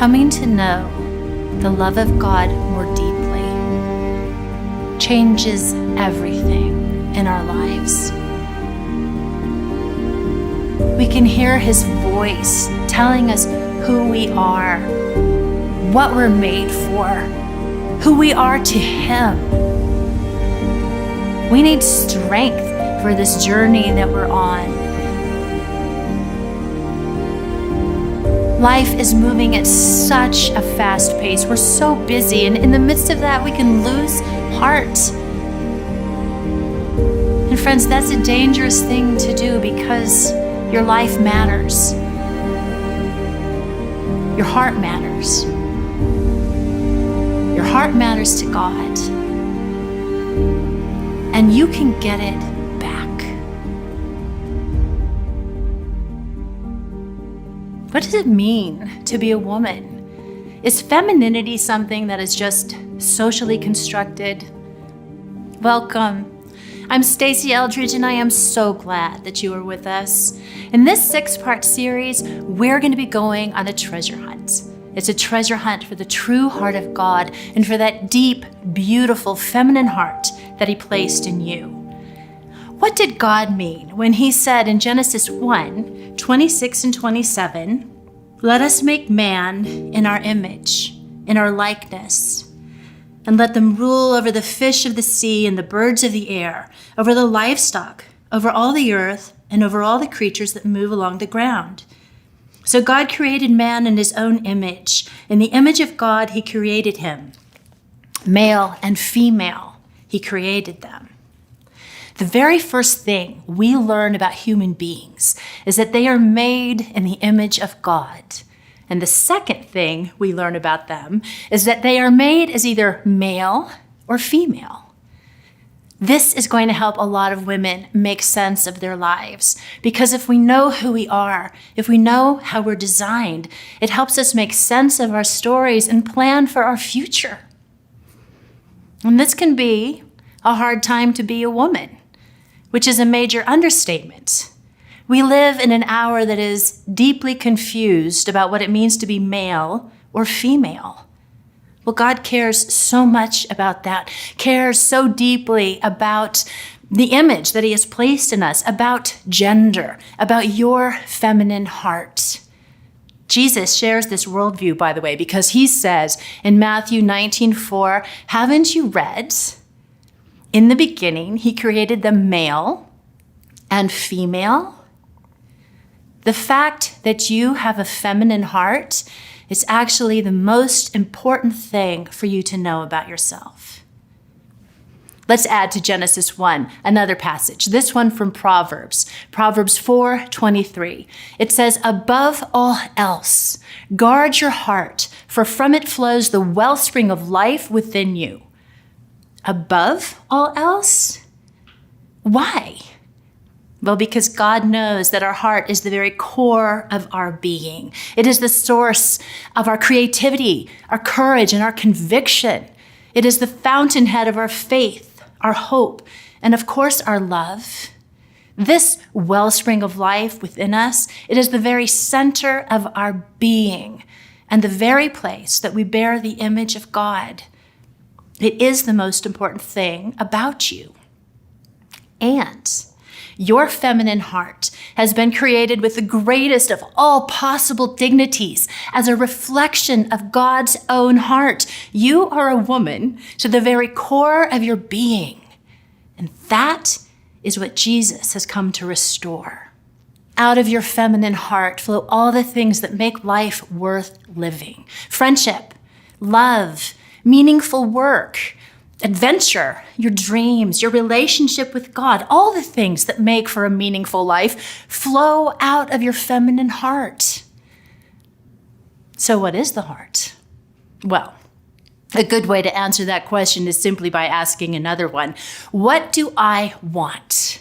Coming to know the love of God more deeply changes everything in our lives. We can hear His voice telling us who we are, what we're made for, who we are to Him. We need strength for this journey that we're on. Life is moving at such a fast pace. We're so busy, and in the midst of that, we can lose heart. And friends, that's a dangerous thing to do because your life matters. Your heart matters. Your heart matters to God. And you can get it back. What does it mean to be a woman? Is femininity something that is just socially constructed? Welcome. I'm Stasi Eldredge, and I am so glad that you are with us. In this 6-part series, we're going to be going on a treasure hunt. It's a treasure hunt for the true heart of God and for that deep, beautiful, feminine heart that He placed in you. What did God mean when He said in Genesis 1:26 and 27, "Let us make man in our image, in our likeness, and let them rule over the fish of the sea and the birds of the air, over the livestock, over all the earth, and over all the creatures that move along the ground." So God created man in His own image. In the image of God, He created him. Male and female, He created them. The very first thing we learn about human beings is that they are made in the image of God. And the second thing we learn about them is that they are made as either male or female. This is going to help a lot of women make sense of their lives, because if we know who we are, if we know how we're designed, it helps us make sense of our stories and plan for our future. And this can be a hard time to be a woman, which is a major understatement. We live in an hour that is deeply confused about what it means to be male or female. Well, God cares so much about that, cares so deeply about the image that He has placed in us, about gender, about your feminine heart. Jesus shares this worldview, by the way, because He says in Matthew 19:4, "Haven't you read? In the beginning, He created them male and female." The fact that you have a feminine heart is actually the most important thing for you to know about yourself. Let's add to Genesis 1, another passage, this one from Proverbs 4:23. It says, "Above all else, guard your heart, for from it flows the wellspring of life within you." Above all else? Why? Well, because God knows that our heart is the very core of our being. It is the source of our creativity, our courage, and our conviction. It is the fountainhead of our faith, our hope, and of course, our love. This wellspring of life within us, it is the very center of our being and the very place that we bear the image of God. It is the most important thing about you. And your feminine heart has been created with the greatest of all possible dignities as a reflection of God's own heart. You are a woman to the very core of your being. And that is what Jesus has come to restore. Out of your feminine heart flow all the things that make life worth living. Friendship, love, meaningful work, adventure, your dreams, your relationship with God, all the things that make for a meaningful life flow out of your feminine heart. So what is the heart? Well, a good way to answer that question is simply by asking another one. What do I want?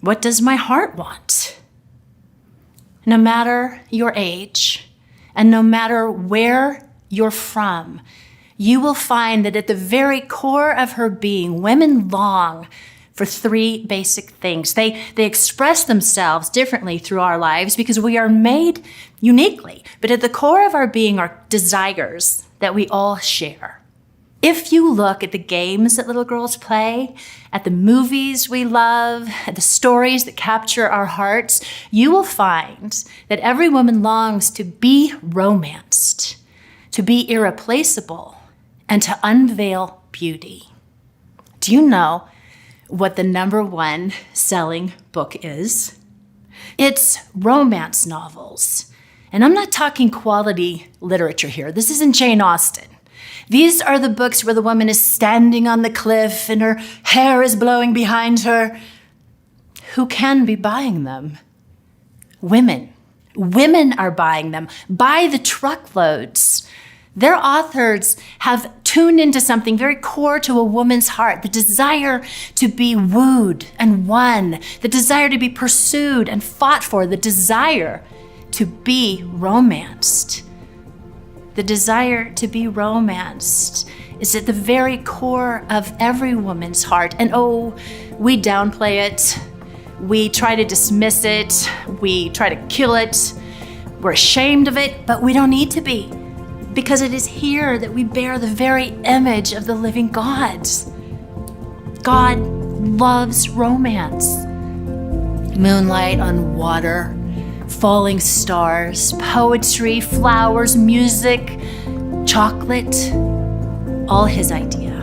What does my heart want? No matter your age, and no matter where you're from, you will find that at the very core of her being, women long for three basic things. They express themselves differently through our lives because we are made uniquely. But at the core of our being are desires that we all share. If you look at the games that little girls play, at the movies we love, at the stories that capture our hearts, you will find that every woman longs to be romanced, to be irreplaceable, and to unveil beauty. Do you know what the #1 selling book is? It's romance novels. And I'm not talking quality literature here. This isn't Jane Austen. These are the books where the woman is standing on the cliff and her hair is blowing behind her. Who can be buying them? Women. Women are buying them by the truckloads. Their authors have tuned into something very core to a woman's heart, the desire to be wooed and won, the desire to be pursued and fought for, the desire to be romanced. The desire to be romanced is at the very core of every woman's heart. And oh, we downplay it. We try to dismiss it. We try to kill it. We're ashamed of it, but we don't need to be, because it is here that we bear the very image of the living God. God loves romance. Moonlight on water, falling stars, poetry, flowers, music, chocolate, all his idea.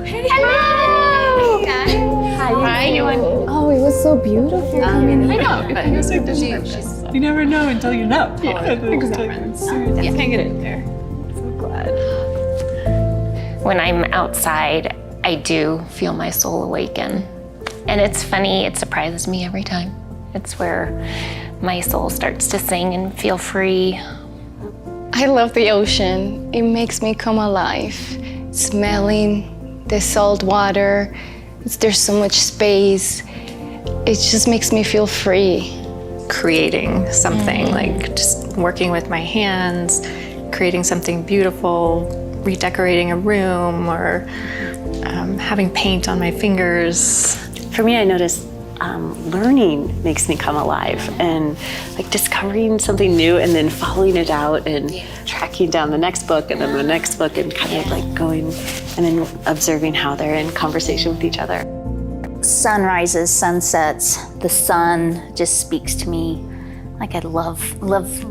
Hey. Hello! Hi. How are you doing? Oh, it was so beautiful. I know, but it was so you never know until you know. Yeah, exactly. Yeah, can't get it there. So glad. When I'm outside, I do feel my soul awaken. And it's funny, it surprises me every time. It's where my soul starts to sing and feel free. I love the ocean. It makes me come alive. Smelling the salt water, there's so much space. It just makes me feel free. Creating something, like just working with my hands, creating something beautiful, redecorating a room, or having paint on my fingers. For me, I notice learning makes me come alive, and like discovering something new and then following it out and tracking down the next book and then the next book and kind of like going and then observing how they're in conversation with each other. Sunrises, sunsets, the sun just speaks to me. Like I love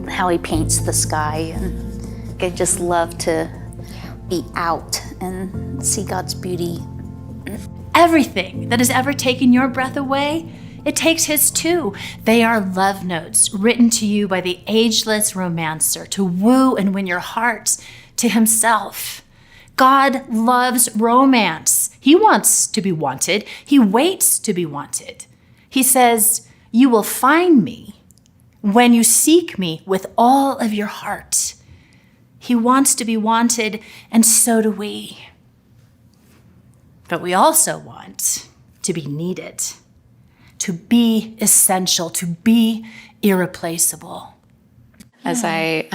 how he paints the sky, and I just love to be out and see God's beauty. Everything that has ever taken your breath away, it takes his too. They are love notes written to you by the ageless romancer to woo and win your hearts to himself. God loves romance. He wants to be wanted. He waits to be wanted. He says, "You will find me when you seek me with all of your heart." He wants to be wanted, and so do we. But we also want to be needed, to be essential, to be irreplaceable. As I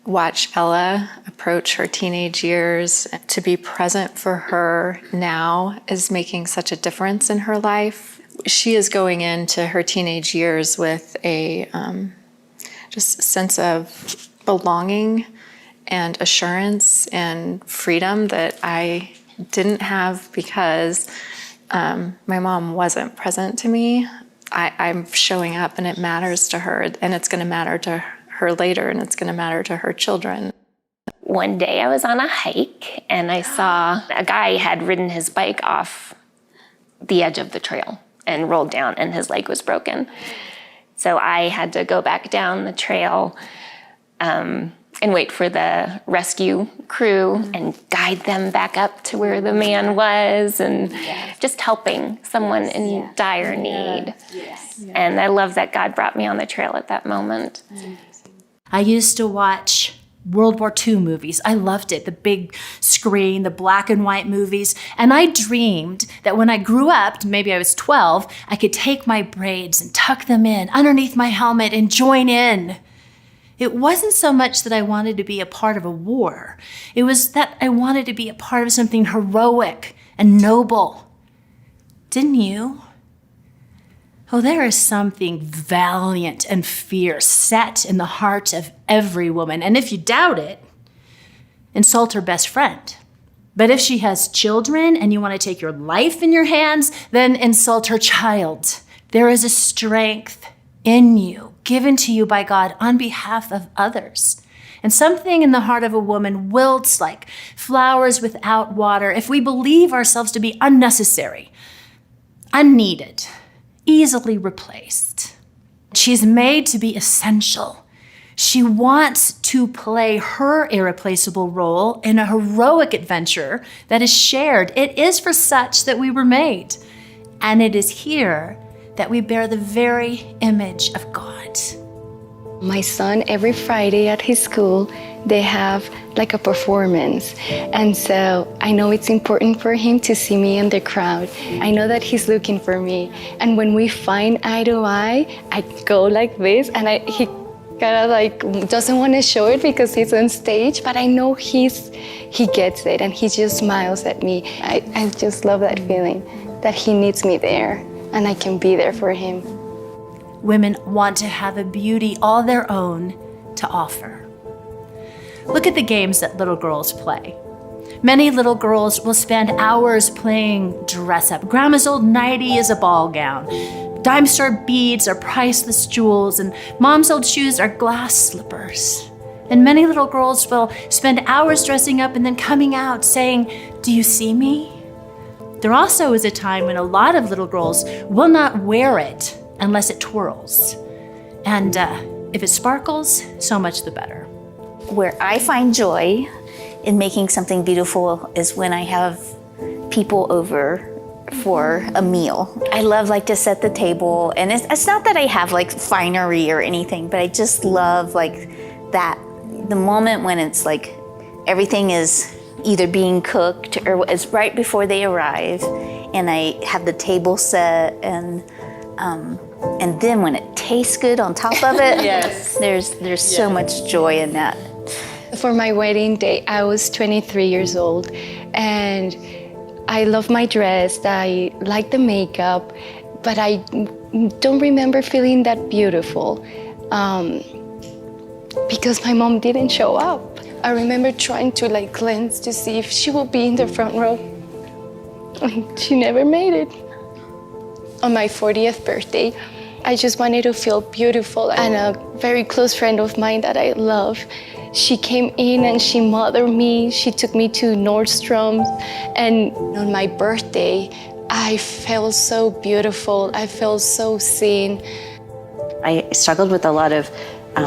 watch Ella approach her teenage years, to be present for her now is making such a difference in her life. She is going into her teenage years with a just sense of belonging and assurance and freedom that I didn't have because my mom wasn't present to me. I'm showing up and it matters to her, and it's going to matter to her later, and it's going to matter to her children. One day I was on a hike and I saw a guy had ridden his bike off the edge of the trail and rolled down, and his leg was broken. So I had to go back down the trail and wait for the rescue crew and guide them back up to where the man was, and just helping someone in dire need. And I love that God brought me on the trail at that moment. I used to watch World War II movies. I loved it, the big screen, the black and white movies. And I dreamed that when I grew up, maybe I was 12, I could take my braids and tuck them in underneath my helmet and join in. It wasn't so much that I wanted to be a part of a war. It was that I wanted to be a part of something heroic and noble. Didn't you? Oh, there is something valiant and fierce set in the heart of every woman. And if you doubt it, insult her best friend. But if she has children and you want to take your life in your hands, then insult her child. There is a strength in you, given to you by God on behalf of others. And something in the heart of a woman wilts like flowers without water if we believe ourselves to be unnecessary, unneeded, easily replaced. She's made to be essential. She wants to play her irreplaceable role in a heroic adventure that is shared. It is for such that we were made. And it is here that we bear the very image of God. My son, every Friday at his school, they have like a performance. And so I know it's important for him to see me in the crowd. I know that he's looking for me. And when we find eye to eye, I go like this, and he kind of like doesn't want to show it because he's on stage, but I know he gets it, and he just smiles at me. I just love that feeling that he needs me there and I can be there for him. Women want to have a beauty all their own to offer. Look at the games that little girls play. Many little girls will spend hours playing dress up. Grandma's old nightie is a ball gown. Dime store beads are priceless jewels, and mom's old shoes are glass slippers. And many little girls will spend hours dressing up and then coming out saying, "Do you see me?" There also is a time when a lot of little girls will not wear it unless it twirls. And if it sparkles, so much the better. Where I find joy in making something beautiful is when I have people over for a meal. I love like to set the table, and it's not that I have like finery or anything, but I just love like that, the moment when it's like everything is either being cooked or it's right before they arrive, and I have the table set, and then when it tastes good on top of it, Yes. there's so much joy in that. For my wedding day, I was 23 years old, and I love my dress, I like the makeup, but I don't remember feeling that beautiful because my mom didn't show up. I remember trying to like glance to see if she would be in the front row. She never made it. On my 40th birthday, I just wanted to feel beautiful, and a very close friend of mine that I love, she came in and she mothered me. She took me to Nordstrom's, and on my birthday, I felt so beautiful. I felt so seen. I struggled with a lot of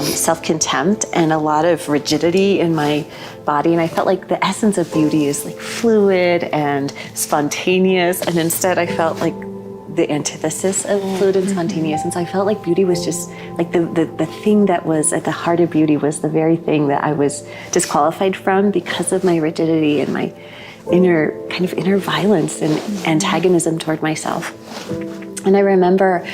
self-contempt and a lot of rigidity in my body, and I felt like the essence of beauty is like fluid and spontaneous, and instead I felt like the antithesis of fluid and spontaneous. And so I felt like beauty was just like the thing that was at the heart of beauty was the very thing that I was disqualified from because of my rigidity and my inner violence and antagonism toward myself. And I remember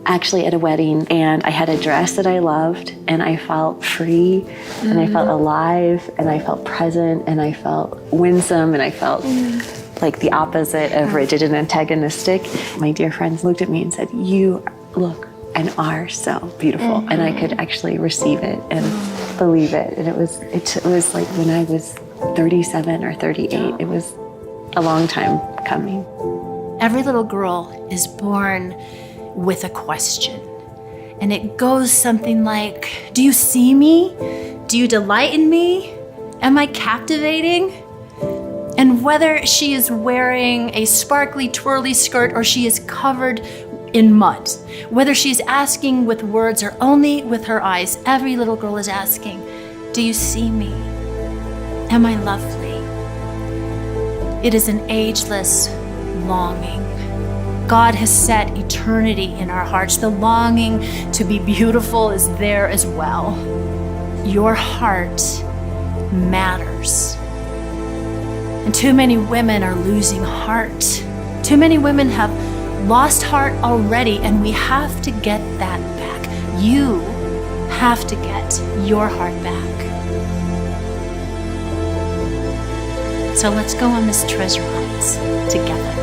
actually at a wedding, and I had a dress that I loved, and I felt free, and I felt alive, and I felt present, and I felt winsome, and I felt like the opposite of rigid and antagonistic. My dear friends looked at me and said, "You look and are so beautiful." And I could actually receive it and believe it. And it was like when I was 37 or 38, it was a long time coming. Every little girl is born with a question. And it goes something like, "Do you see me? Do you delight in me? Am I captivating?" And whether she is wearing a sparkly, twirly skirt or she is covered in mud, whether she's asking with words or only with her eyes, every little girl is asking, "Do you see me? Am I lovely?" It is an ageless longing. God has set eternity in our hearts. The longing to be beautiful is there as well. Your heart matters. And too many women are losing heart. Too many women have lost heart already, and we have to get that back. You have to get your heart back. So let's go on this treasure hunt together.